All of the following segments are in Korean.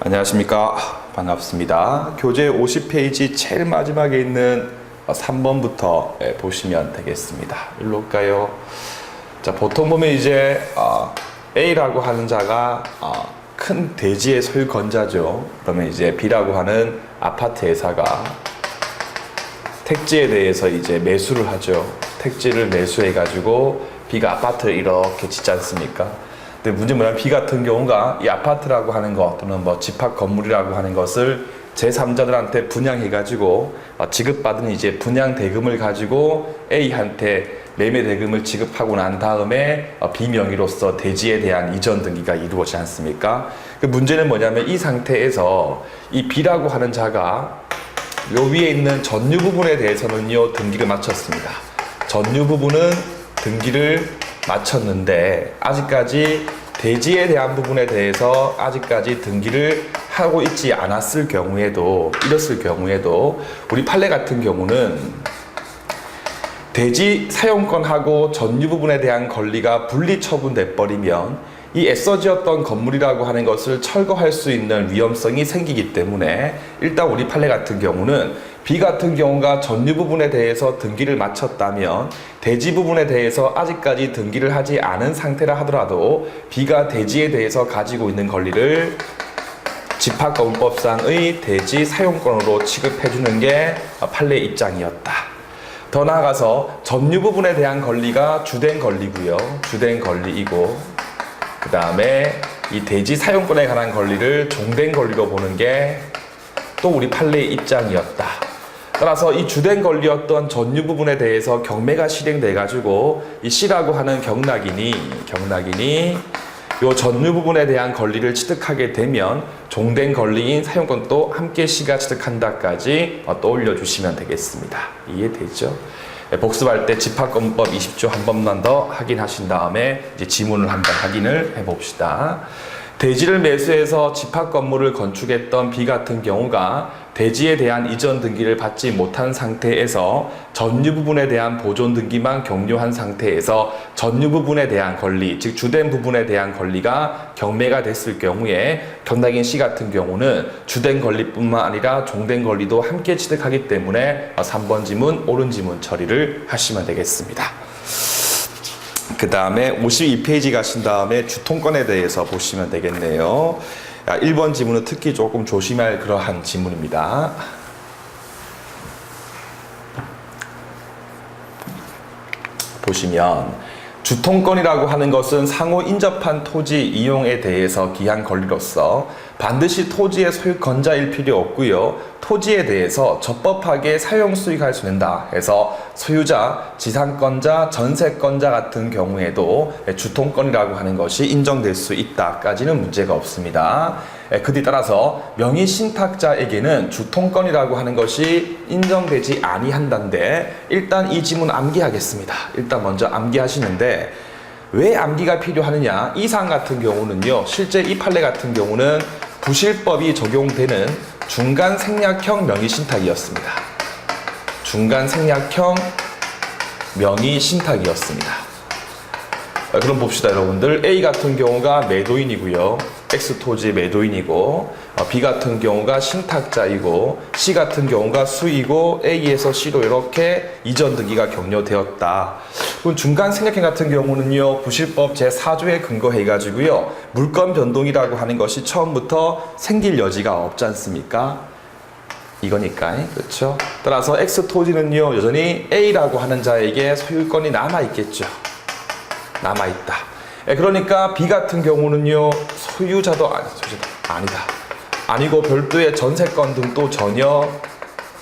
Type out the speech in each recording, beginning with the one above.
안녕하십니까. 반갑습니다. 교재 50페이지 제일 마지막에 있는 3번부터 보시면 되겠습니다. 일로 올까요? 자, 보통 보면 이제 A라고 하는 자가 큰 대지의 소유권자죠. 그러면 이제 B라고 하는 아파트 회사가 택지에 대해서 이제 매수를 하죠. 택지를 매수해 가지고 B가 아파트를 이렇게 짓지 않습니까? 근데 문제 뭐냐면 B 같은 경우가 이 아파트라고 하는 것 또는 뭐 집합 건물이라고 하는 것을 제3자들한테 분양해 가지고 지급받은 이제 분양 대금을 가지고 A한테 매매 대금을 지급하고 난 다음에 B 명의로서 대지에 대한 이전 등기가 이루어지지 않습니까? 그 문제는 뭐냐면 이 상태에서 이 B라고 하는 자가 요 위에 있는 전유 부분에 대해서는요 등기를 마쳤습니다. 전유 부분은 등기를 마쳤는데 아직까지 대지에 대한 부분에 대해서 아직까지 등기를 하고 있지 않았을 경우에도 이랬을 경우에도 우리 판례 같은 경우는 대지 사용권하고 전유 부분에 대한 권리가 분리 처분돼 버리면 이 애써 지었던 건물이라고 하는 것을 철거할 수 있는 위험성이 생기기 때문에 일단 우리 판례 같은 경우는 B 같은 경우가 전유 부분에 대해서 등기를 마쳤다면 대지 부분에 대해서 아직까지 등기를 하지 않은 상태라 하더라도 B가 대지에 대해서 가지고 있는 권리를 집합건물법상의 대지 사용권으로 취급해주는 게 판례 입장이었다. 더 나아가서 전유 부분에 대한 권리가 주된 권리고요. 주된 권리이고 그 다음에 이 대지 사용권에 관한 권리를 종된 권리로 보는 게 또 우리 판례의 입장이었다. 따라서 이 주된 권리였던 전유 부분에 대해서 경매가 실행돼 가지고 이 C라고 하는 경락인이 요 전유 부분에 대한 권리를 취득하게 되면 종된 권리인 사용권도 함께 C가 취득한다까지 떠올려 주시면 되겠습니다. 이해되죠? 복습할 때 집합건물법 20조 한 번만 더 확인하신 다음에 이제 지문을 한번 확인을 해봅시다. 대지를 매수해서 집합건물을 건축했던 B 같은 경우가 대지에 대한 이전 등기를 받지 못한 상태에서 전유 부분에 대한 보존 등기만 격려한 상태에서 전유 부분에 대한 권리, 즉 주된 부분에 대한 권리가 경매가 됐을 경우에 경락인 C 같은 경우는 주된 권리뿐만 아니라 종된 권리도 함께 취득하기 때문에 3번 지문, 옳은 지문 처리를 하시면 되겠습니다. 그 다음에 52페이지 가신 다음에 주통권에 대해서 보시면 되겠네요. 1번 지문은 특히 조금 조심할 그러한 지문입니다. 보시면 주통권이라고 하는 것은 상호 인접한 토지 이용에 대해서 기한 권리로서 반드시 토지의 소유권자일 필요 없고요. 토지에 대해서 적법하게 사용 수익할 수 있다 해서 소유자, 지상권자, 전세권자 같은 경우에도 주통권이라고 하는 것이 인정될 수 있다까지는 문제가 없습니다. 그 뒤 따라서 명의신탁자에게는 주통권이라고 하는 것이 인정되지 아니한다는데 일단 이 지문 암기하겠습니다. 일단 먼저 암기하시는데 왜 암기가 필요하느냐? 이 사안 같은 경우는요. 실제 이 판례 같은 경우는 부실법이 적용되는 중간 생략형 명의신탁이었습니다. 중간 생략형 명의신탁이었습니다. 그럼 봅시다 여러분들. A 같은 경우가 매도인이고요. X 토지 매도인이고 B 같은 경우가 신탁자이고 C 같은 경우가 수이고 A에서 C로 이렇게 이전 등기가 격려되었다. 그럼 중간 생략형 같은 경우는요. 부실법 제4조에 근거해 가지고요. 물권 변동이라고 하는 것이 처음부터 생길 여지가 없지 않습니까? 이거니까 그렇죠? 따라서 X 토지는요. 여전히 A라고 하는 자에게 소유권이 남아있겠죠. 남아있다. 그러니까 B 같은 경우는요. 소유자도 아니다. 아니고 별도의 전세권 등도 전혀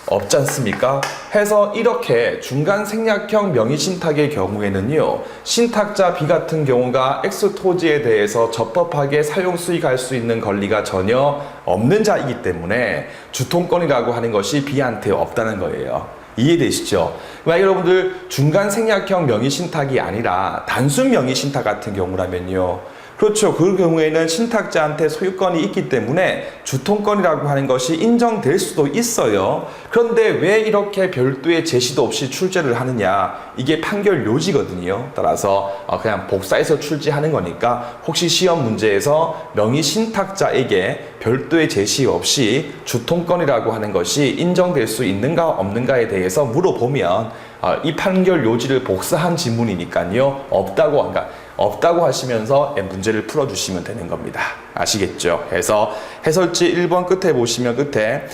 없지 않습니까? 해서 이렇게 중간 생략형 명의신탁의 경우에는요. 신탁자 B 같은 경우가 X 토지에 대해서 적법하게 사용 수익할 수 있는 권리가 전혀 없는 자이기 때문에 주통권이라고 하는 것이 B한테 없다는 거예요. 이해되시죠? 만약 여러분들 중간 생략형 명의신탁이 아니라 단순 명의신탁 같은 경우라면요. 그렇죠. 그 경우에는 신탁자한테 소유권이 있기 때문에 주통권이라고 하는 것이 인정될 수도 있어요. 그런데 왜 이렇게 별도의 제시도 없이 출제를 하느냐? 이게 판결 요지거든요. 따라서 그냥 복사해서 출제하는 거니까 혹시 시험 문제에서 명의 신탁자에게 별도의 제시 없이 주통권이라고 하는 것이 인정될 수 있는가 없는가에 대해서 물어보면 이 판결 요지를 복사한 지문이니까요. 없다고 하시면서 문제를 풀어주시면 되는 겁니다. 아시겠죠? 그래서 해설지 1번 끝에 보시면 끝에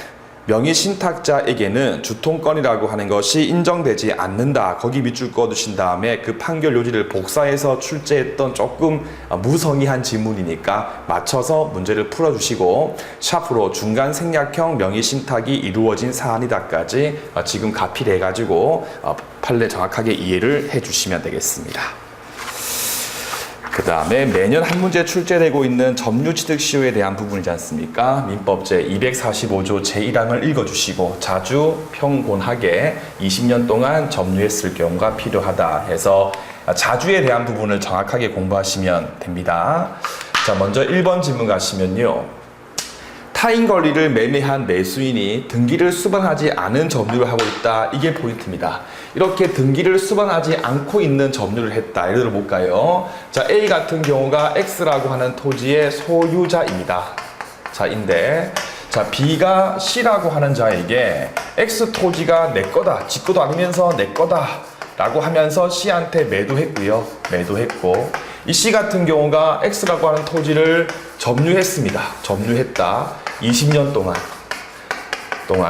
명의 신탁자에게는 주통권이라고 하는 것이 인정되지 않는다. 거기 밑줄 그어두신 다음에 그 판결 요지를 복사해서 출제했던 조금 무성의한 지문이니까 맞춰서 문제를 풀어주시고 샤프로 중간 생략형 명의 신탁이 이루어진 사안이다까지 지금 가필해가지고 판례 정확하게 이해를 해주시면 되겠습니다. 그 다음에 매년 한 문제 출제되고 있는 점유취득시효에 대한 부분이지 않습니까? 민법 제245조 제1항을 읽어주시고 자주 평곤하게 20년 동안 점유했을 경우가 필요하다 해서 자주에 대한 부분을 정확하게 공부하시면 됩니다. 자, 먼저 1번 질문 가시면요. 타인 권리를 매매한 매수인이 등기를 수반하지 않은 점유를 하고 있다. 이게 포인트입니다. 이렇게 등기를 수반하지 않고 있는 점유를 했다. 예를 들어 볼까요? 자, A 같은 경우가 X라고 하는 토지의 소유자입니다. 자, 자, B가 C라고 하는 자에게 X 토지가 내 거다. 지 것도 아니면서 내 거다. 라고 하면서 C한테 매도했고요. 매도했고 이 C 같은 경우가 X라고 하는 토지를 점유했습니다. 점유했다. 20년 동안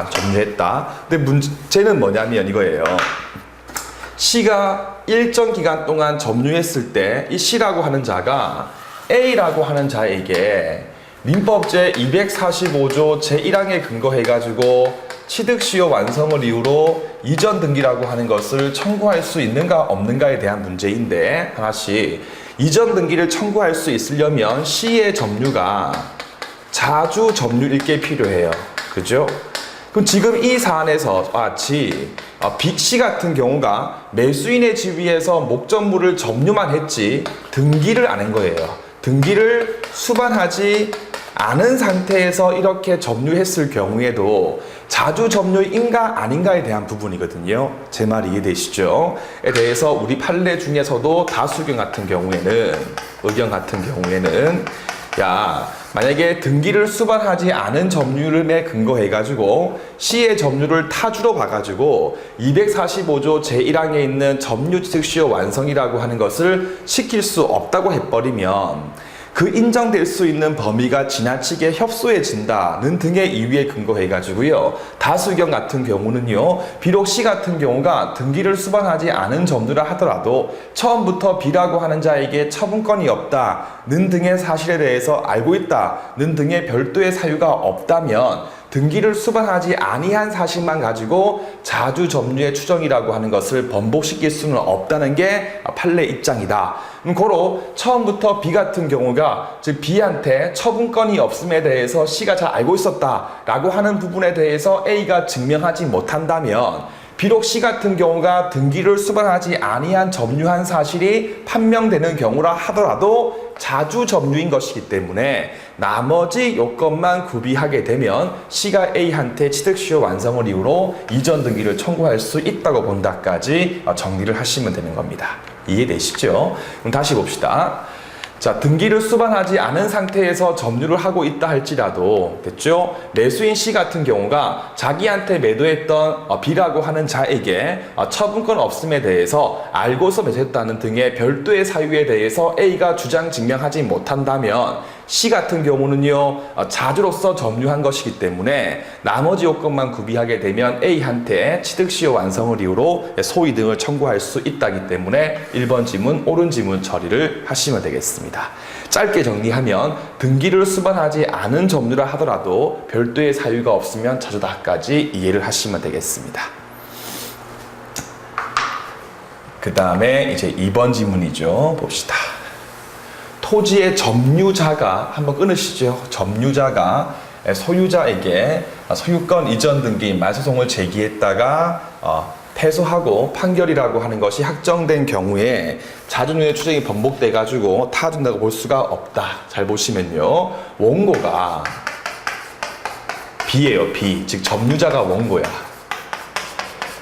점유했다. 근데 문제는 뭐냐면 이거예요. C가 일정 기간 동안 점유했을 때 이 C라고 하는 자가 A라고 하는 자에게 민법 제245조 제1항에 근거해가지고 취득시효 완성을 이유로 이전 등기라고 하는 것을 청구할 수 있는가 없는가에 대한 문제인데 하나씩 이전 등기를 청구할 수 있으려면 C의 점유가 자주 점유일 게 필요해요. 그죠? 그럼 지금 이 사안에서 마치 빅C 같은 경우가 매수인의 지위에서 목적물을 점유만 했지 등기를 안 한 거예요. 등기를 수반하지 않은 상태에서 이렇게 점유했을 경우에도 자주 점유인가 아닌가에 대한 부분이거든요. 제 말 이해되시죠? 에 대해서 우리 판례 중에서도 다수경 같은 경우에는 의견 같은 경우에는 만약에 등기를 수반하지 않은 점유율에 근거해가지고 C의 점유를 타주로 봐가지고 245조 제1항에 있는 점유취득시효 완성이라고 하는 것을 시킬 수 없다고 해버리면 그 인정될 수 있는 범위가 지나치게 협소해진다는 등의 이유에 근거해가지고요. 다수경 같은 경우는요. 비록 C 같은 경우가 등기를 수반하지 않은 점유라 하더라도 처음부터 B라고 하는 자에게 처분권이 없다는 등의 사실에 대해서 알고 있다는 등의 별도의 사유가 없다면 등기를 수반하지 아니한 사실만 가지고 자주 점유의 추정이라고 하는 것을 번복시킬 수는 없다는 게 판례 입장이다. 고로 처음부터 B 같은 경우가 즉 B한테 처분권이 없음에 대해서 C가 잘 알고 있었다라고 하는 부분에 대해서 A가 증명하지 못한다면 비록 C 같은 경우가 등기를 수반하지 아니한 점유한 사실이 판명되는 경우라 하더라도 자주 점유인 것이기 때문에 나머지 요건만 구비하게 되면 C가 A한테 취득시효 완성을 이유로 이전 등기를 청구할 수 있다고 본다까지 정리를 하시면 되는 겁니다. 이해되시죠? 그럼 다시 봅시다. 자, 등기를 수반하지 않은 상태에서 점유를 하고 있다 할지라도 됐죠? 매수인 C 같은 경우가 자기한테 매도했던 B라고 하는 자에게 처분권 없음에 대해서 알고서 매수했다는 등의 별도의 사유에 대해서 A가 주장 증명하지 못한다면 C 같은 경우는요 자주로서 점유한 것이기 때문에 나머지 요건만 구비하게 되면 A한테 취득시효 완성을 이유로 소위 등을 청구할 수 있다기 때문에 1번 지문, 옳은 지문 처리를 하시면 되겠습니다. 짧게 정리하면 등기를 수반하지 않은 점유라 하더라도 별도의 사유가 없으면 자주다까지 이해를 하시면 되겠습니다. 그 다음에 이제 2번 지문이죠. 봅시다. 토지의 점유자가 한번 끊으시죠. 점유자가 소유자에게 소유권 이전 등기 말소송을 제기했다가 패소하고 판결이라고 하는 것이 확정된 경우에 자주눈의 추정이 번복돼 가지고 타준다고 볼 수가 없다. 잘 보시면요, 원고가 B예요. B, 즉 점유자가 원고야.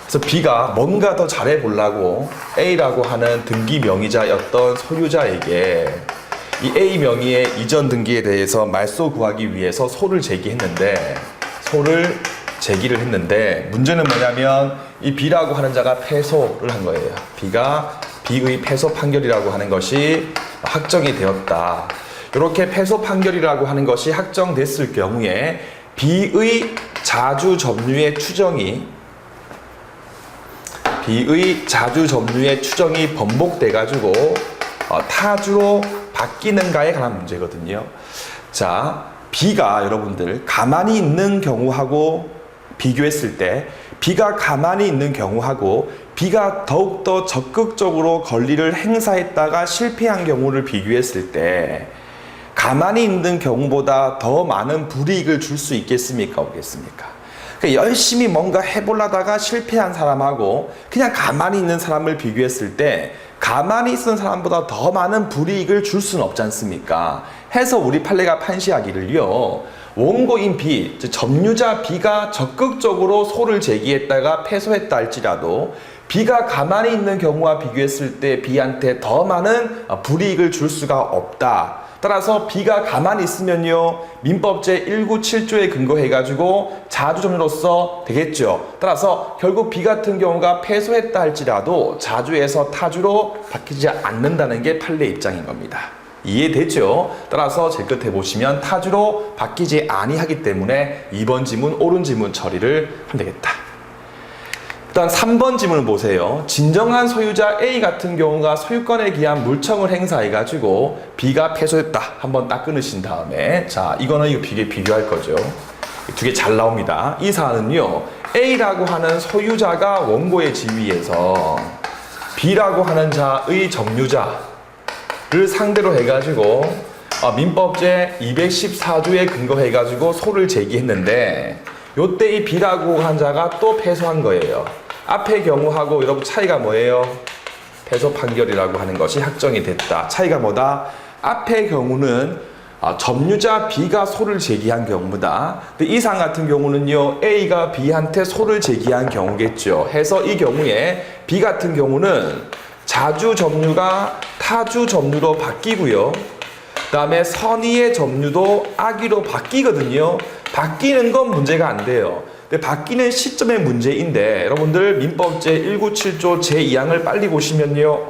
그래서 B가 뭔가 더 잘해보려고 A라고 하는 등기 명의자였던 소유자에게 이 A 명의의 이전 등기에 대해서 말소 구하기 위해서 소를 제기했는데 문제는 뭐냐면 이 B라고 하는 자가 패소를 한 거예요. B가 B의 패소 판결이라고 하는 것이 확정이 되었다. 이렇게 패소 판결이라고 하는 것이 확정됐을 경우에 B의 자주 점유의 추정이 번복돼 가지고 타주로 바뀌는가에 관한 문제거든요. 자, B가 여러분들 가만히 있는 경우하고 비교했을 때, B가 가만히 있는 경우하고 B가 더욱더 적극적으로 권리를 행사했다가 실패한 경우를 비교했을 때 가만히 있는 경우보다 더 많은 불이익을 줄 수 있겠습니까? 없겠습니까? 그러니까 열심히 뭔가 해보려다가 실패한 사람하고 그냥 가만히 있는 사람을 비교했을 때 가만히 있는 사람보다 더 많은 불이익을 줄 수는 없지 않습니까? 해서 우리 판례가 판시하기를요, 원고인 B, 즉 점유자 B가 적극적으로 소를 제기했다가 패소했다 할지라도 B가 가만히 있는 경우와 비교했을 때 B한테 더 많은 불이익을 줄 수가 없다. 따라서 B가 가만히 있으면요, 민법 제197조에 근거해가지고 자주점유로서 되겠죠. 따라서 결국 B 같은 경우가 패소했다 할지라도 자주에서 타주로 바뀌지 않는다는 게 판례 입장인 겁니다. 이해되죠? 따라서 제 끝에 보시면 타주로 바뀌지 아니하기 때문에 2번 지문, 옳은 지문 처리를 하면 되겠다. 일단 3번 지문을 보세요. 진정한 소유자 A 같은 경우가 소유권에 기한 물청을 행사해가지고 B가 패소했다. 한번 딱 끊으신 다음에, 자, 이거는 이거 비교할 거죠. 두 개 잘 나옵니다. 이 사안은요, A라고 하는 소유자가 원고의 지위에서 B라고 하는 자의 점유자를 상대로 해가지고 민법 제214조에 근거해가지고 소를 제기했는데, 요때 이 B라고 한 자가 또 패소한 거예요. 앞의 경우하고 여러분 차이가 뭐예요? 패소 판결이라고 하는 것이 확정이 됐다. 차이가 뭐다? 앞의 경우는 점유자 B가 소를 제기한 경우다. 근데 이 사안 같은 경우는요, A가 B한테 소를 제기한 경우겠죠. 해서 이 경우에 B 같은 경우는 자주 점유가 타주 점유로 바뀌고요. 그 다음에 선의의 점유도 악의로 바뀌거든요. 바뀌는 건 문제가 안 돼요. 근데 바뀌는 시점의 문제인데, 여러분들 민법 제197조 제2항을 빨리 보시면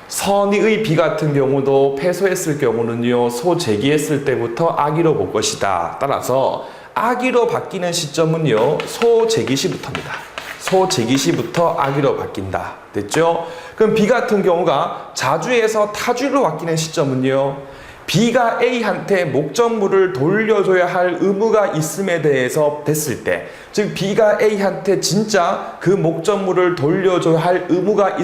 선의의 B 같은 경우도 패소했을 경우는요, 소 제기했을 때부터 악의로 볼 것이다. 따라서 악의로 바뀌는 시점은요, 소 제기 시부터입니다. 소 제기 시부터 악의로 바뀐다. 됐죠? 그럼 B 같은 경우가 자주에서 타주로 바뀌는 시점은요, B가 A한테 목적물을 돌려줘야 할 의무가 있음에 대해서 됐을 때, 즉 B가 A한테 진짜 그 목적물을 돌려줘야 할 의무가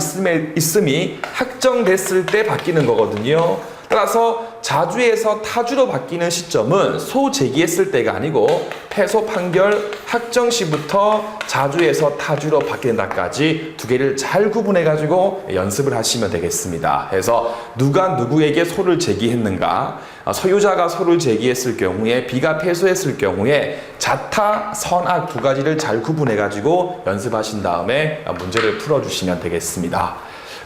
있음이 확정됐을 때 바뀌는 거거든요. 따라서 자주에서 타주로 바뀌는 시점은 소 제기했을 때가 아니고 패소 판결 확정 시부터 자주에서 타주로 바뀐다까지 두 개를 잘 구분해 가지고 연습을 하시면 되겠습니다. 그래서 누가 누구에게 소를 제기했는가, 소유자가 소를 제기했을 경우에 B가 패소했을 경우에 자타, 선악 두 가지를 잘 구분해 가지고 연습하신 다음에 문제를 풀어주시면 되겠습니다.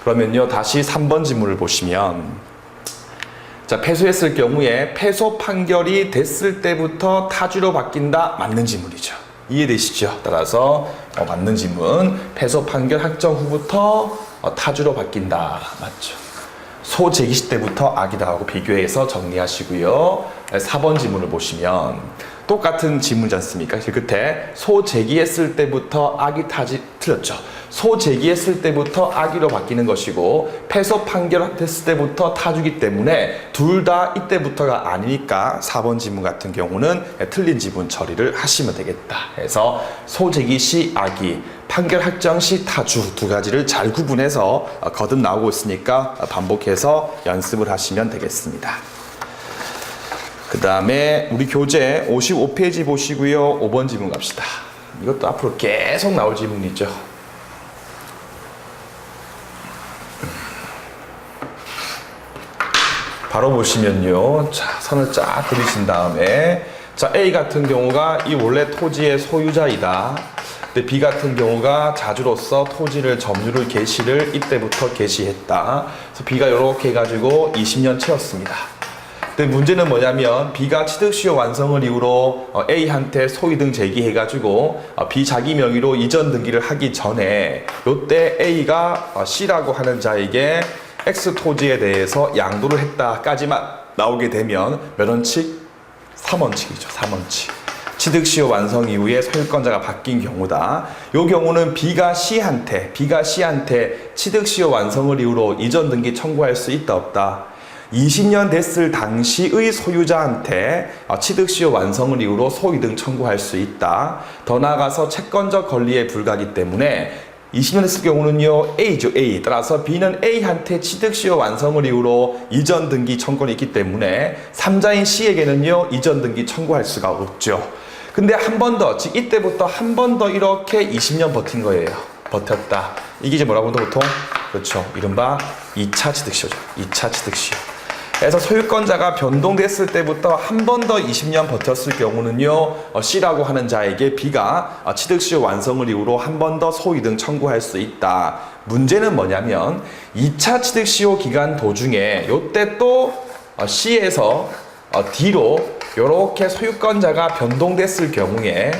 그러면요, 다시 3번 지문을 보시면, 자, 패소했을 경우에 패소 판결이 됐을 때부터 타주로 바뀐다. 맞는 지문이죠. 이해되시죠? 따라서 맞는 지문, 패소 판결 확정 후부터 타주로 바뀐다. 맞죠? 소 제기시 때부터 악이다 하고 비교해서 정리하시고요. 4번 지문을 보시면 똑같은 지문이지 않습니까? 그 끝에 소 제기했을 때부터 악이 타지, 틀렸죠? 소 제기했을 때부터 악의로 바뀌는 것이고 패소 판결 됐을 때부터 타주기 때문에 둘 다 이때부터가 아니니까 4번 지문 같은 경우는 틀린 지문 처리를 하시면 되겠다. 그래서 소 제기 시 악의, 판결 확정 시 타주 두 가지를 잘 구분해서 거듭 나오고 있으니까 반복해서 연습을 하시면 되겠습니다. 그 다음에 우리 교재 55페이지 보시고요. 5번 지문 갑시다. 이것도 앞으로 계속 나올 질문이죠. 바로 보시면요. 자, 선을 쫙 그리신 다음에, 자, A 같은 경우가 이 원래 토지의 소유자이다. 근데 B 같은 경우가 자주로서 토지를 점유를 개시를 이때부터 개시했다. 그래서 B가 이렇게 해가지고 20년 채웠습니다. 근데 문제는 뭐냐면 B가 취득시효 완성을 이유로 A한테 소유등 제기해가지고 B 자기 명의로 이전 등기를 하기 전에 요때 A가 C라고 하는 자에게 X 토지에 대해서 양도를 했다까지만 나오게 되면 몇 원칙? 3원칙이죠. 3원칙. 취득시효 완성 이후에 소유권자가 바뀐 경우다. 이 경우는 B가 C한테 취득시효 완성을 이유로 이전 등기 청구할 수 있다 없다. 20년 됐을 당시의 소유자한테 취득시효 완성을 이유로 소유등 청구할 수 있다. 더 나아가서 채권적 권리에 불과하기 때문에 20년 됐을 경우는요, A죠, A. 따라서 B는 A한테 취득시효 완성을 이유로 이전 등기 청구권이 있기 때문에 3자인 C에게는요, 이전 등기 청구할 수가 없죠. 근데 한 번 더, 즉 이때부터 한 번 더 이렇게 20년 버틴 거예요. 버텼다. 이게 이제 뭐라고 한다, 보통? 그렇죠. 이른바 2차 취득시효죠. 2차 취득시효. 그래서 소유권자가 변동됐을 때부터 한 번 더 20년 버텼을 경우는요, C라고 하는 자에게 B가 취득시효 완성을 이유로 한 번 더 소유등 청구할 수 있다. 문제는 뭐냐면 2차 취득시효 기간 도중에 요때 또 C에서 D로 요렇게 소유권자가 변동이 됐을 경우에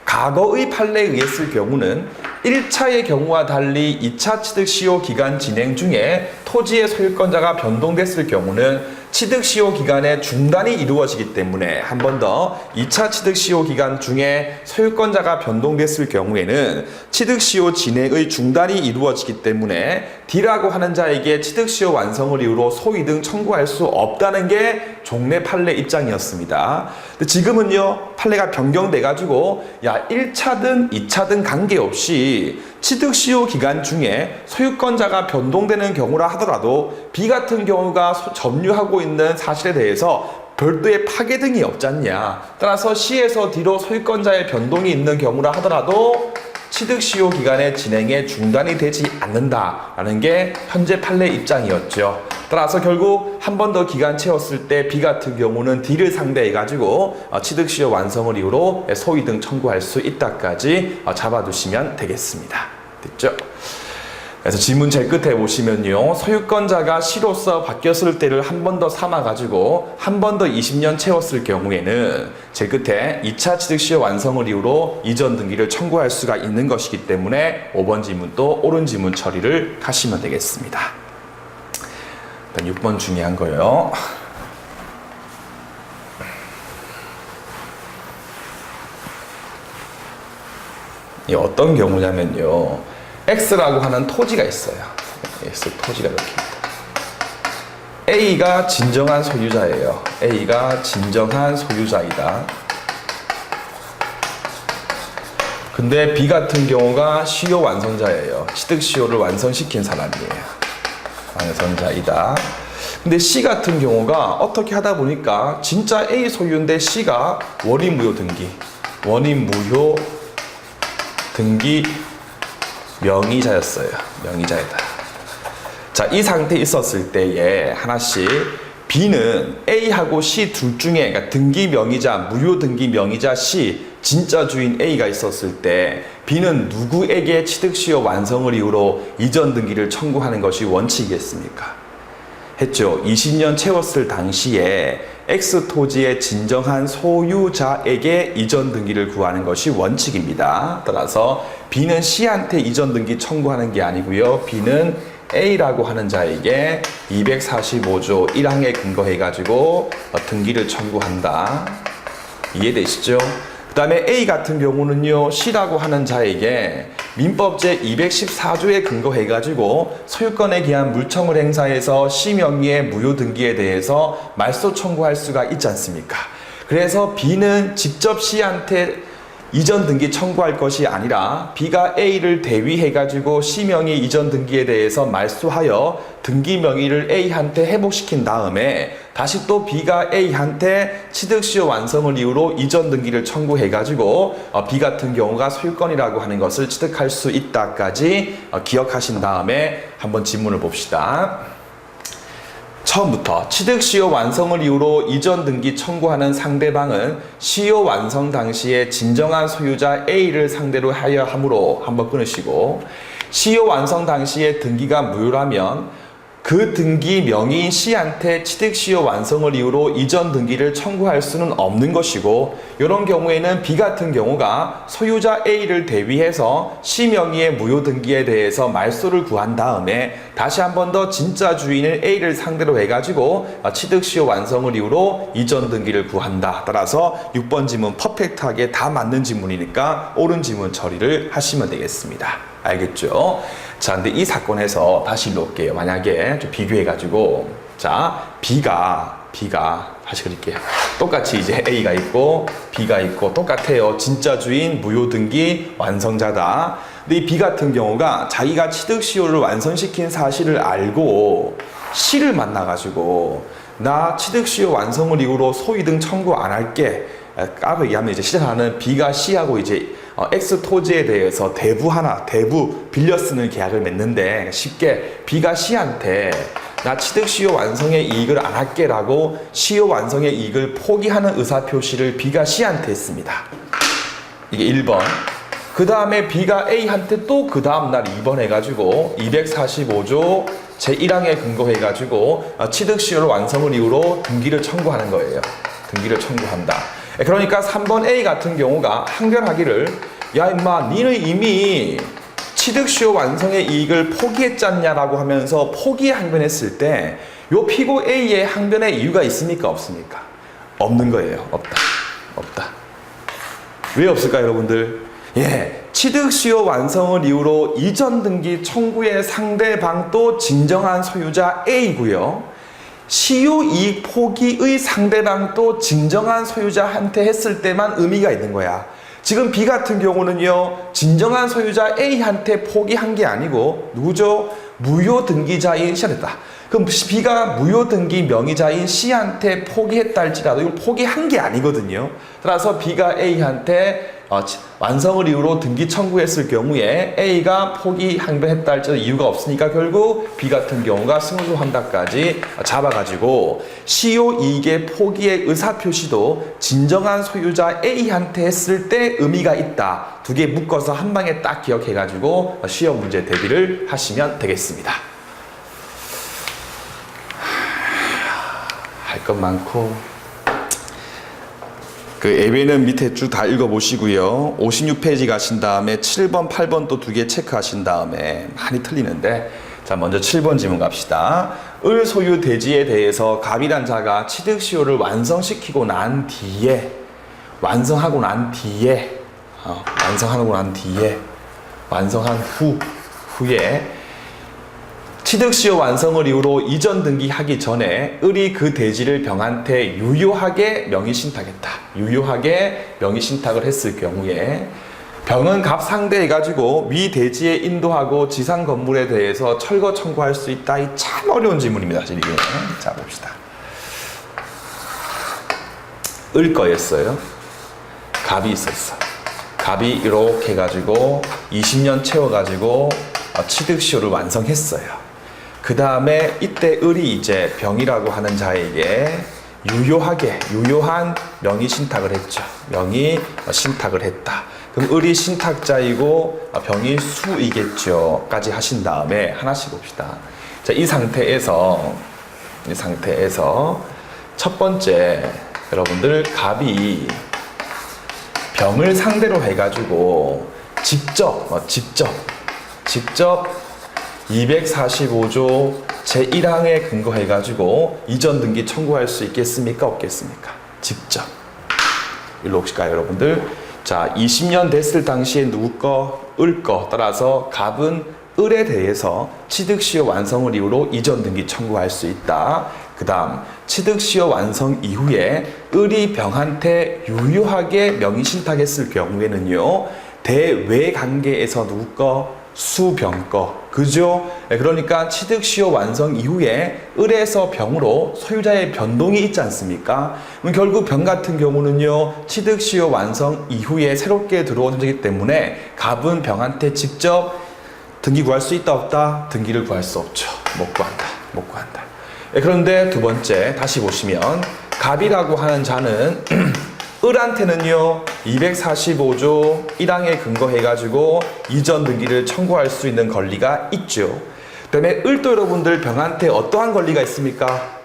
과거의 판례에 의했을 경우는 1차의 경우와 달리 2차 취득시효 기간 진행 중에 토지의 소유권자가 변동됐을 경우는 취득시효 기간의 중단이 이루어지기 때문에 한 번 더 2차 취득시효 기간 중에 소유권자가 변동됐을 경우에는 취득시효 진행의 중단이 이루어지기 때문에 D라고 하는 자에게 취득시효 완성을 이유로 소유등 청구할 수 없다는 게 종래 판례 입장이었습니다. 근데 지금은요, 판례가 변경돼가지고 1차든 2차든 관계없이 취득시효 기간 중에 소유권자가 변동되는 경우라 하더라도 B 같은 경우가 점유하고 있는 사실에 대해서 별도의 파괴 등이 없지 않냐. 따라서 C에서 D로 소유권자의 변동이 있는 경우라 하더라도 취득시효 기간의 진행에 중단이 되지 않는다라는 게 현재 판례 입장이었죠. 따라서 결국 한 번 더 기간 채웠을 때 B 같은 경우는 D를 상대해가지고 취득시효 완성을 이유로 소유등 청구할 수 있다까지 잡아두시면 되겠습니다. 됐죠? 그래서 질문 제일 끝에 보시면요, 소유권자가 C로서 바뀌었을 때를 한 번 더 삼아가지고 한 번 더 20년 채웠을 경우에는 제일 끝에 2차 취득시효 완성을 이유로 이전 등기를 청구할 수가 있는 것이기 때문에 5번 질문도 옳은 질문 처리를 하시면 되겠습니다. 일단 6번 중요한 거예요. 이 어떤 경우냐면요, X라고 하는 토지가 있어요. X 토지가 이렇게 있다. A가 진정한 소유자예요. A가 진정한 소유자이다. 근데 B 같은 경우가 시효 완성자예요. 취득시효를 완성시킨 사람이에요. 완성자이다. 근데 C 같은 경우가 어떻게 하다 보니까 진짜 A 소유인데 C가 원인무효 등기 명의자였어요. 명의자이다. 자, 이 상태에 있었을 때에 하나씩 B는 A하고 C 둘 중에, 그러니까 등기 명의자, 무효 등기 명의자 C, 진짜 주인 A가 있었을 때 B는 누구에게 취득시효 완성을 이유로 이전 등기를 청구하는 것이 원칙이겠습니까? 했죠. 20년 채웠을 당시에 X 토지의 진정한 소유자에게 이전 등기를 구하는 것이 원칙입니다. 따라서 B는 C한테 이전 등기 청구하는 게 아니고요. B는 A라고 하는 자에게 245조 1항에 근거해가지고 등기를 청구한다. 이해되시죠? 그 다음에 A 같은 경우는요, C라고 하는 자에게 민법 제214조에 근거해가지고 소유권에 기한 물청을 행사해서 C 명의의 무효 등기에 대해서 말소 청구할 수가 있지 않습니까? 그래서 B는 직접 C한테 이전 등기 청구할 것이 아니라 B가 A를 대위해가지고 C 명의 이전 등기에 대해서 말소하여 등기 명의를 A한테 회복시킨 다음에 다시 또 B가 A한테 취득시효 완성을 이유로 이전 등기를 청구해가지고 B 같은 경우가 소유권이라고 하는 것을 취득할 수 있다까지 기억하신 다음에 한번 지문을 봅시다. 처음부터 취득시효 완성을 이유로 이전 등기 청구하는 상대방은 시효 완성 당시에 진정한 소유자 A를 상대로 하여 함으로 한번 끊으시고, 시효 완성 당시에 등기가 무효라면 그 등기 명의인 C한테 취득시효 완성을 이유로 이전 등기를 청구할 수는 없는 것이고, 이런 경우에는 B 같은 경우가 소유자 A를 대위해서 C 명의의 무효 등기에 대해서 말소를 구한 다음에 다시 한 번 더 진짜 주인을 A를 상대로 해가지고 취득시효 완성을 이유로 이전 등기를 구한다. 따라서 6번 지문 퍼펙트하게 다 맞는 지문이니까 옳은 지문 처리를 하시면 되겠습니다. 알겠죠? 자, 근데 이 사건에서 다시 일로 올게요. 만약에 좀 비교해가지고, 자, B가 다시 그릴게요. 똑같이 이제 A가 있고 B가 있고 똑같아요. 진짜 주인 무효 등기 완성자다. 근데 이 B 같은 경우가 자기가 취득시효를 완성시킨 사실을 알고 C를 만나가지고, 나 취득시효 완성을 이유로 소위등 청구 안 할게. 앞에 얘기하면 이제 시작하는 B가 C하고 이제 X 토지에 대해서 대부 빌려 쓰는 계약을 맺는데, 쉽게 B가 C한테 나 취득시효 완성의 이익을 안 할게 라고 시효 완성의 이익을 포기하는 의사표시를 B가 C한테 했습니다. 이게 1번. 그 다음에 B가 A한테 또 그 다음날 2번 해가지고 245조 제1항에 근거해가지고 취득시효를 완성을 이유로 등기를 청구하는 거예요. 등기를 청구한다. 그러니까 3번 A 같은 경우가 항변하기를, 야 임마 니는 이미 취득시효 완성의 이익을 포기했잖냐라고 하면서 포기에 항변했을 때 요 피고 A의 항변의 이유가 있습니까? 없습니까? 없는 거예요. 없다. 왜 없을까요, 여러분들? 취득시효 완성을 이유로 이전 등기 청구의 상대방도 진정한 소유자 A고요. 시효 이익 포기의 상대방도 진정한 소유자한테 했을 때만 의미가 있는 거야. 지금 B 같은 경우는요, 진정한 소유자 A한테 포기한 게 아니고 누구죠? 무효 등기자인 C한테 했다. 그럼 B가 무효 등기 명의자인 C한테 포기했다 할지라도 이건 포기한 게 아니거든요. 따라서 B가 A한테 완성을 이유로 등기 청구했을 경우에 A가 포기 항변했다 할지라도 이유가 없으니까 결국 B 같은 경우가 승소한다까지 잡아가지고 시효 이익의 포기의 의사표시도 진정한 소유자 A한테 했을 때 의미가 있다. 두 개 묶어서 한 방에 딱 기억해가지고 시험 문제 대비를 하시면 되겠습니다. 할 것 많고, 그 예외는 밑에 쭉 다 읽어보시고요. 56페이지 가신 다음에 7번, 8번 또 두 개 체크하신 다음에 많이 틀리는데, 자 먼저 7번 지문 갑시다. 을 소유 대지에 대해서 갑이란 자가 취득시효를 완성시키고 난 뒤에, 완성하고 난 완성한 후에 취득시효 완성을 이유로 이전 등기하기 전에 을이 그 대지를 병한테 유효하게 명의신탁했다. 유효하게 명의신탁을 했을 경우에 병은 갑 상대해가지고 위 대지에 인도하고 지상 건물에 대해서 철거 청구할 수 있다. 이 참 어려운 질문입니다. 사실 이게. 자 봅시다. 을 거였어요. 갑이 있었어. 갑이 이렇게 해가지고 20년 채워가지고 취득시효를 완성했어요. 그 다음에 이때 을이 이제 병이라고 하는 자에게 유효한 명의 신탁을 했죠. 명의 신탁을 했다. 그럼 을이 신탁자이고 병이 수이겠죠. 까지 하신 다음에 하나씩 봅시다. 자, 이 상태에서 첫 번째 여러분들 갑이 병을 상대로 해가지고 직접 245조 제1항에 근거해가지고 이전 등기 청구할 수 있겠습니까? 없겠습니까? 직접. 일로 오실까요, 여러분들? 자, 20년 됐을 당시에 누구 거? 을 거. 따라서 갑은 을에 대해서 취득시효 완성을 이유로 이전 등기 청구할 수 있다. 그 다음, 취득시효 완성 이후에 을이 병한테 유효하게 명의신탁했을 경우에는요, 대외 관계에서 누구 거? 수병거. 그죠? 그러니까 취득시효 완성 이후에 을에서 병으로 소유자의 변동이 있지 않습니까? 그럼 결국 병 같은 경우는요, 취득시효 완성 이후에 새롭게 들어온 존재이기 때문에 갑은 병한테 직접 등기 구할 수 있다 없다? 등기를 구할 수 없죠. 못 구한다. 못 구한다. 그런데 두 번째 다시 보시면 갑이라고 하는 자는 을한테는요 245조 1항에 근거해가지고 이전 등기를 청구할 수 있는 권리가 있죠. 그 다음에 을도 여러분들 병한테 어떠한 권리가 있습니까?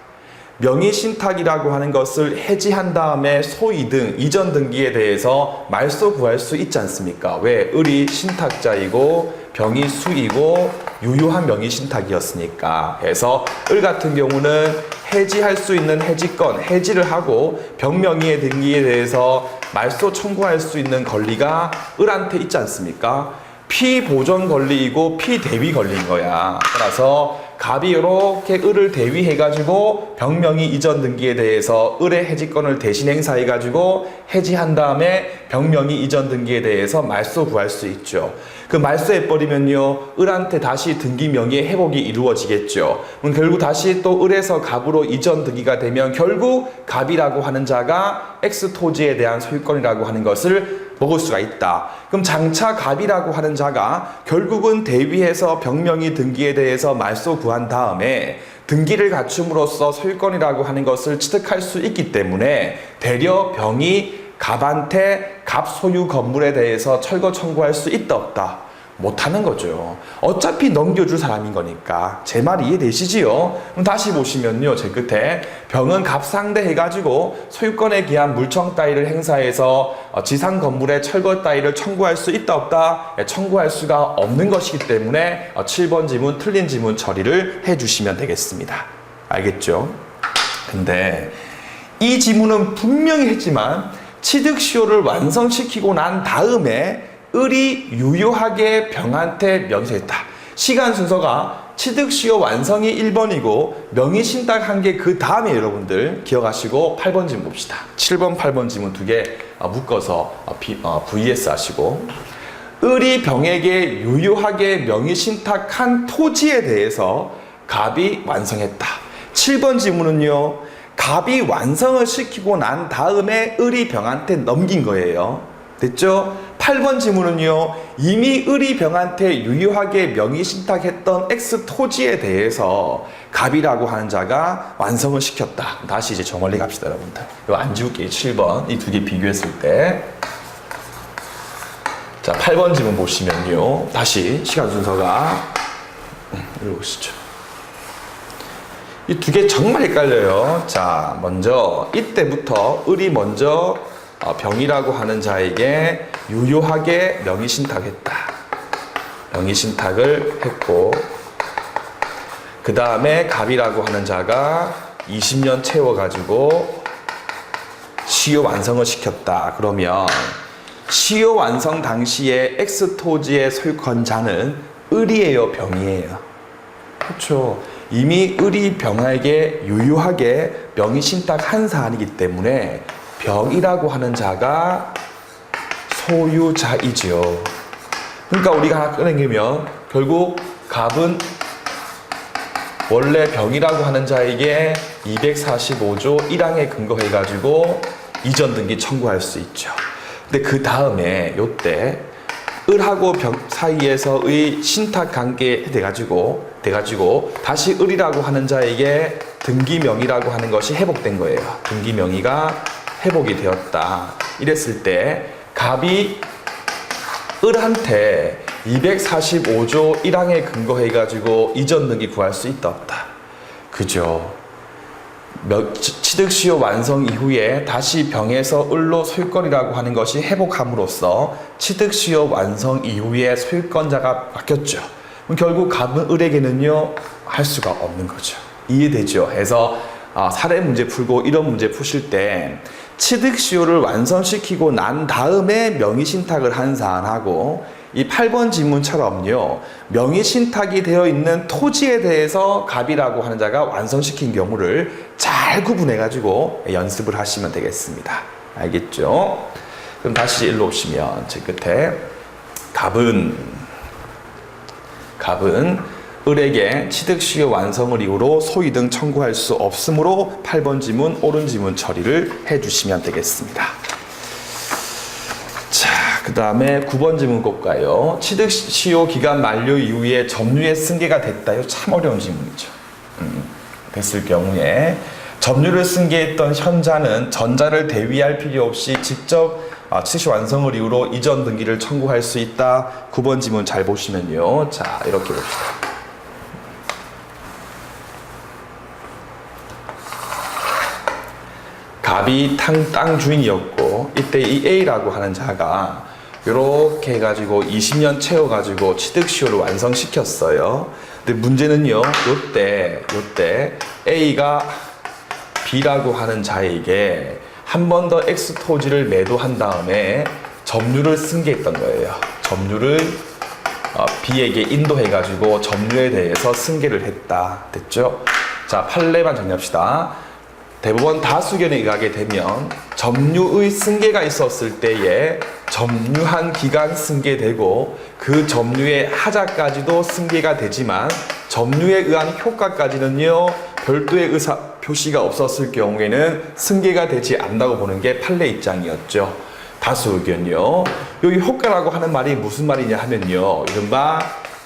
명의신탁이라고 하는 것을 해지한 다음에 소이등 이전 등기에 대해서 말소 구할 수 있지 않습니까? 왜? 을이 신탁자이고 병이 수이고 유효한 명의신탁이었으니까. 해서 을 같은 경우는 해지할 수 있는 해지권, 해지를 하고 병명의의 등기에 대해서 말소 청구할 수 있는 권리가 을한테 있지 않습니까? 피보존 권리이고 피대위 권리인 거야. 따라서 갑이 이렇게 을을 대위해가지고 병명의 이전 등기에 대해서 을의 해지권을 대신 행사해가지고 해지한 다음에 병명의 이전 등기에 대해서 말소 구할 수 있죠. 그 말소해버리면요 을한테 다시 등기 명의의 회복이 이루어지겠죠. 그럼 결국 다시 또 을에서 갑으로 이전 등기가 되면 결국 갑이라고 하는 자가 X 토지에 대한 소유권이라고 하는 것을 먹을 수가 있다. 그럼 장차 갑이라고 하는 자가 결국은 대위해서 병명의 등기에 대해서 말소 구한 다음에 등기를 갖춤으로써 소유권이라고 하는 것을 취득할 수 있기 때문에 되려 병이 갑한테 갑 소유 건물에 대해서 철거 청구할 수 있다 없다? 못하는 거죠. 어차피 넘겨줄 사람인 거니까. 제 말 이해되시지요? 그럼 다시 보시면요 제 끝에 병은 갑 상대해가지고 소유권에 기한 물청 따위를 행사해서 지상 건물의 철거 따위를 청구할 수 있다 없다? 청구할 수가 없는 것이기 때문에 7번 지문 틀린 지문 처리를 해주시면 되겠습니다. 알겠죠? 근데 이 지문은 분명히 했지만 취득시효를 완성시키고 난 다음에 을이 유효하게 병한테 명의했다. 시간 순서가 취득시효 완성이 1번이고 명의신탁한 게 그 다음에 여러분들 기억하시고 8번 지문 봅시다. 7번, 8번 지문 두 개 묶어서 VS 하시고 을이 병에게 유효하게 명의신탁한 토지에 대해서 갑이 완성했다. 7번 지문은요. 갑이 완성을 시키고 난 다음에 을이 병한테 넘긴 거예요. 됐죠? 8번 지문은요. 이미 을이 병한테 유효하게 명의신탁했던 X 토지에 대해서 갑이라고 하는 자가 완성을 시켰다. 다시 이제 정원리 갑시다 여러분들. 이거 안 지울게요. 7번 이 두 개 비교했을 때. 자 8번 지문 보시면요. 다시 시간 순서가 읽어보시죠. 이 두 개 정말 헷갈려요. 자 먼저 이때부터 을이 먼저 병이라고 하는 자에게 유효하게 명의신탁했다. 명의신탁을 했고 그 다음에 갑이라고 하는 자가 20년 채워가지고 시효 완성을 시켰다. 그러면 시효 완성 당시에 X 토지의 소유권자는 을이에요, 병이에요? 그렇죠. 이미 을이 병에게 유효하게 명의신탁한 사안이기 때문에 병이라고 하는 자가 소유자이지요. 그러니까 우리가 하나 꺼내면 결국 갑은 원래 병이라고 하는 자에게 245조 1항에 근거해가지고 이전 등기 청구할 수 있죠. 근데 그 다음에 요때 을하고 병 사이에서의 신탁 관계 돼가지고 다시 을이라고 하는 자에게 등기 명의라고 하는 것이 회복된 거예요. 등기 명의가 회복이 되었다. 이랬을 때 갑이 을한테 245조 1항에 근거해가지고 이전 등기 구할 수 있다 없다? 그죠. 취득시효 완성 이후에 다시 병에서 을로 소유권이라고 하는 것이 회복함으로써 취득시효 완성 이후에 소유권자가 바뀌었죠. 그럼 결국 갑은 을에게는요 할 수가 없는 거죠. 이해되죠? 해서 사례 문제 풀고 이런 문제 푸실 때 취득시효를 완성시키고 난 다음에 명의신탁을 한 사안하고 이 8번 지문처럼요 명의신탁이 되어 있는 토지에 대해서 갑이라고 하는 자가 완성시킨 경우를 잘 구분해 가지고 연습을 하시면 되겠습니다. 알겠죠? 그럼 다시 일로 오시면 제 끝에 갑은 갑은 을에게 취득 시효 완성을 이유로 소위 등 청구할 수 없으므로 8번 지문 옳은 지문 처리를 해주시면 되겠습니다. 자, 그 다음에 9번 지문 볼까요? 취득 시효 기간 만료 이후에 점유의 승계가 됐다. 이거 참 어려운 지문이죠. 됐을 경우에 점유를 승계했던 현자는 전자를 대위할 필요 없이 직접 취득시 완성을 이유로 이전 등기를 청구할 수 있다. 9번 지문 잘 보시면요. 자, 이렇게 봅시다. 갑이 땅 주인이었고 이때 이 A라고 하는 자가 이렇게 해가지고 20년 채워가지고 취득시효를 완성시켰어요. 근데 문제는요, 요때 A가 B라고 하는 자에게 한 번 더 X 토지를 매도한 다음에 점유를 승계했던 거예요. 점유를 B에게 인도해가지고 점유에 대해서 승계를 했다. 됐죠? 자, 판례만 정리합시다. 대법원 다수견에 의하게 되면 점유의 승계가 있었을 때에 점유한 기간 승계되고 그 점유의 하자까지도 승계가 되지만 점유에 의한 효과까지는요 별도의 의사 표시가 없었을 경우에는 승계가 되지 않는다고 보는 게 판례 입장이었죠. 다수 의견요. 여기 효과라고 하는 말이 무슨 말이냐 하면요, 이른바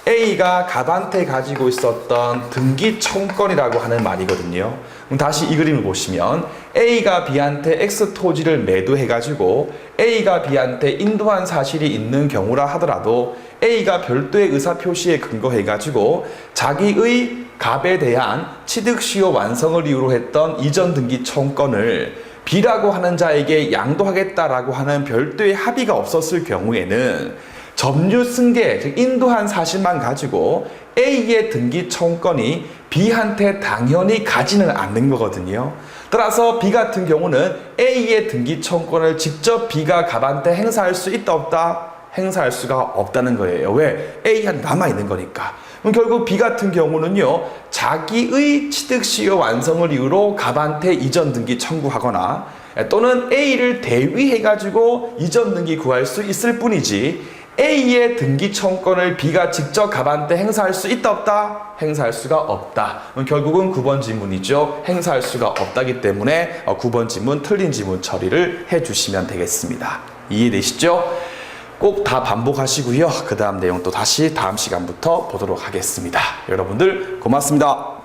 A가 갑한테 가지고 있었던 등기 청권이라고 하는 말이거든요. 그럼 다시 이 그림을 보시면 A가 B한테 X 토지를 매도해가지고 A가 B한테 인도한 사실이 있는 경우라 하더라도 A가 별도의 의사표시에 근거해가지고 자기의 갑에 대한 취득시효 완성을 이유로 했던 이전 등기 청권을 B라고 하는 자에게 양도하겠다라고 하는 별도의 합의가 없었을 경우에는 점유 승계, 즉 인도한 사실만 가지고 A의 등기 청권이 B한테 당연히 가지는 않는 거거든요. 따라서 B 같은 경우는 A의 등기 청권을 직접 B가 갑한테 행사할 수 있다 없다? 행사할 수가 없다는 거예요. 왜? A한테 남아있는 거니까. 그럼 결국 B 같은 경우는요, 자기의 취득시효 완성을 이유로 갑한테 이전 등기 청구하거나 또는 A를 대위해가지고 이전 등기 구할 수 있을 뿐이지 A의 등기 청권을 B가 직접 갑한테 행사할 수 있다 없다? 행사할 수가 없다. 그럼 결국은 9번 지문이죠. 행사할 수가 없다기 때문에 9번 지문 틀린 지문 처리를 해주시면 되겠습니다. 이해되시죠? 꼭 다 반복하시고요. 그 다음 내용 또 다시 다음 시간부터 보도록 하겠습니다. 여러분들 고맙습니다.